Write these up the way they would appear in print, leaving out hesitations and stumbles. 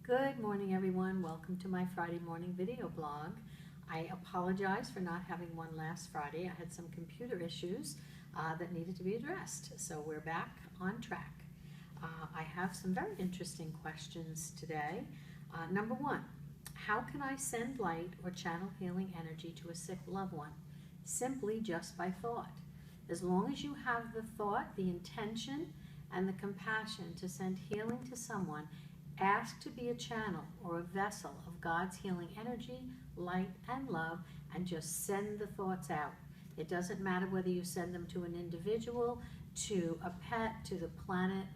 Good morning, everyone. Welcome to my Friday morning video blog. I apologize for not having one last Friday. I had some computer issues that needed to be addressed, so we're back on track. I have some very interesting questions today. Number one, how can I send light or channel healing energy to a sick loved one? Simply just by thought. As long as you have the thought, the intention, and the compassion to send healing to someone, ask to be a channel or a vessel of God's healing energy, light, and love, and just send the thoughts out. It doesn't matter whether you send them to an individual, to a pet, to the planet,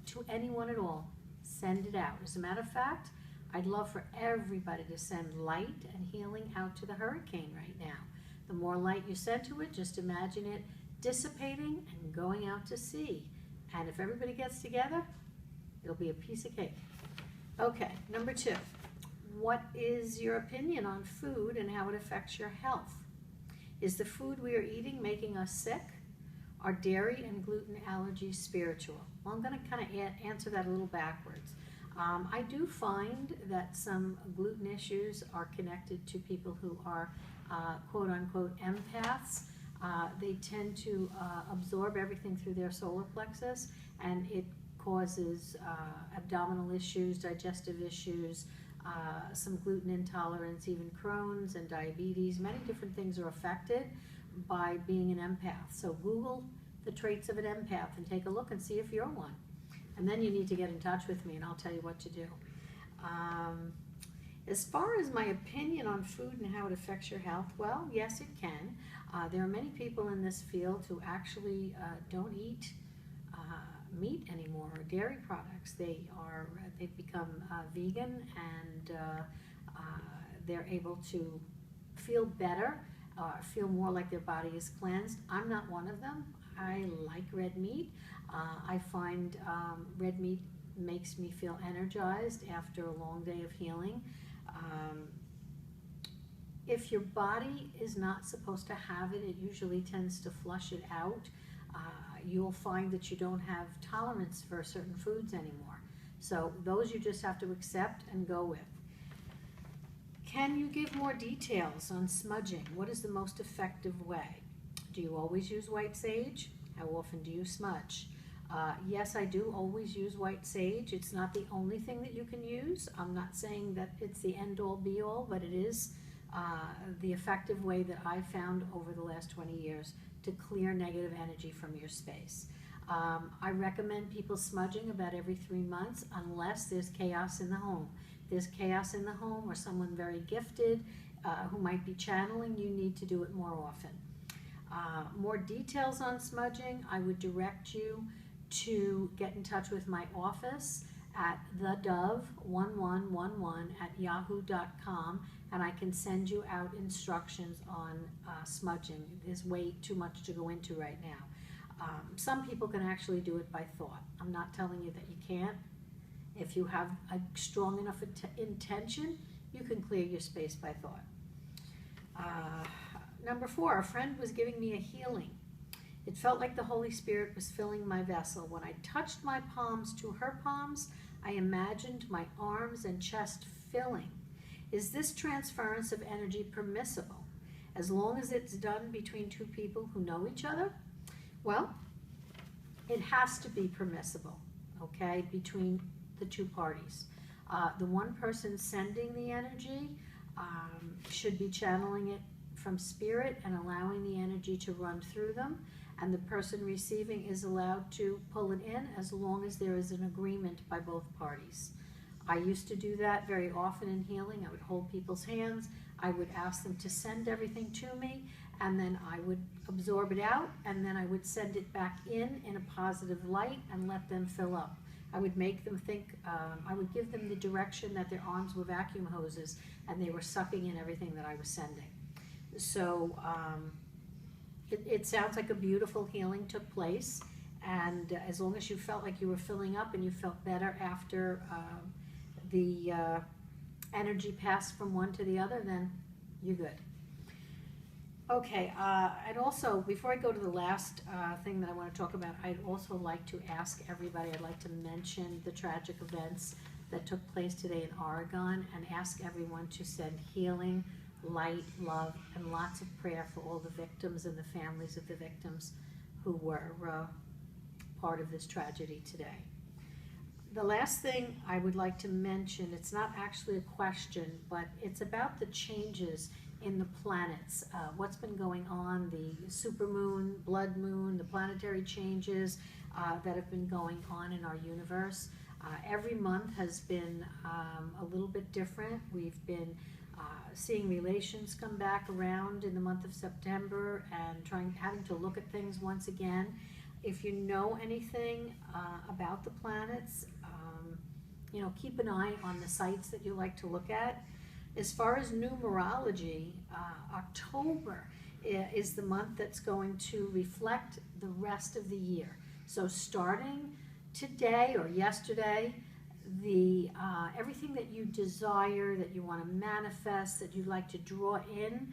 to anyone at all. Send it out. As a matter of fact, I'd love for everybody to send light and healing out to the hurricane right now. The more light you send to it, just imagine it dissipating and going out to sea. And if everybody gets together, it'll be a piece of cake. Okay, number two, what is your opinion on food and how it affects your health? Is the food we are eating making us sick? Are dairy and gluten allergies spiritual? Well, I'm going to kind of answer that a little backwards. I do find that some gluten issues are connected to people who are quote-unquote empaths. They tend to absorb everything through their solar plexus, and it causes abdominal issues, digestive issues, some gluten intolerance, even Crohn's and diabetes. Many different things are affected by being an empath. So Google the traits of an empath and take a look and see if you're one. And then you need to get in touch with me and I'll tell you what to do. As far as my opinion on food and how it affects your health, well, yes, it can. There are many people in this field who actually don't eat meat anymore or dairy products. They've become vegan, and they're able to feel better, feel more like their body is cleansed. I'm not one of them. I like red meat. I find red meat makes me feel energized after a long day of healing. If your body is not supposed to have it, it usually tends to flush it out. You'll find that you don't have tolerance for certain foods anymore. So those you just have to accept and go with. Can you give more details on smudging? What is the most effective way? Do you always use white sage? How often do you smudge? Yes, I do always use white sage. It's not the only thing that you can use. I'm not saying that it's the end-all be-all, but it is the effective way that I've found over the last 20 years to clear negative energy from your space. I recommend people smudging about every 3 months unless there's chaos in the home. If there's chaos in the home or someone very gifted who might be channeling, you need to do it more often. More details on smudging, I would direct you to get in touch with my office at thedove1111@yahoo.com, and I can send you out instructions on smudging. There's way too much to go into right now. Some people can actually do it by thought. I'm not telling you that you can't. If you have a strong enough intention, you can clear your space by thought. Number four, a friend was giving me a healing. It felt like the Holy Spirit was filling my vessel. When I touched my palms to her palms, I imagined my arms and chest filling. Is this transference of energy permissible, as long as it's done between two people who know each other? Well, it has to be permissible, okay, between the two parties. The one person sending the energy should be channeling it from spirit and allowing the energy to run through them, and the person receiving is allowed to pull it in as long as there is an agreement by both parties. I used to do that very often in healing. I would hold people's hands, I would ask them to send everything to me, and then I would absorb it out, and then I would send it back in a positive light and let them fill up. I would make them think, I would give them the direction that their arms were vacuum hoses and they were sucking in everything that I was sending. So it sounds like a beautiful healing took place, and as long as you felt like you were filling up and you felt better after the energy passed from one to the other, then you're good. Okay, and also, before I go to the last thing that I want to talk about, I'd also like to ask everybody, I'd like to mention the tragic events that took place today in Oregon, and ask everyone to send healing, light, love, and lots of prayer for all the victims and the families of the victims who were part of this tragedy today. The last thing I would like to mention, it's not actually a question, but it's about the changes in the planets. What's been going on, the supermoon, blood moon, the planetary changes that have been going on in our universe. Every month has been a little bit different. We've been seeing relations come back around in the month of September and having to look at things once again. If you know anything about the planets, keep an eye on the sites that you like to look at. As far as numerology, October is the month that's going to reflect the rest of the year. So starting today or yesterday, everything that you desire, that you want to manifest, that you'd like to draw in,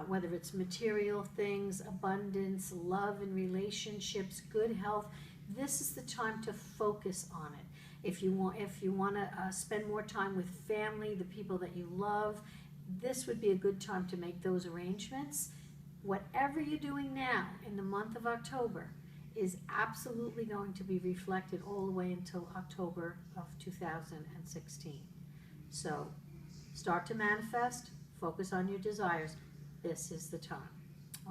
whether it's material things, abundance, love and relationships, good health, this is the time to focus on it. If you want to spend more time with family, the people that you love, this would be a good time to make those arrangements. Whatever you're doing now in the month of October is absolutely going to be reflected all the way until October of 2016. So start to manifest, focus on your desires. This is the time.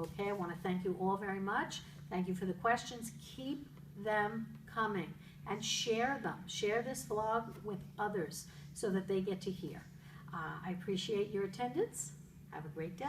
Okay, I want to thank you all very much. Thank you for the questions. Keep them coming and share them. Share this vlog with others so that they get to hear. I appreciate your attendance. Have a great day.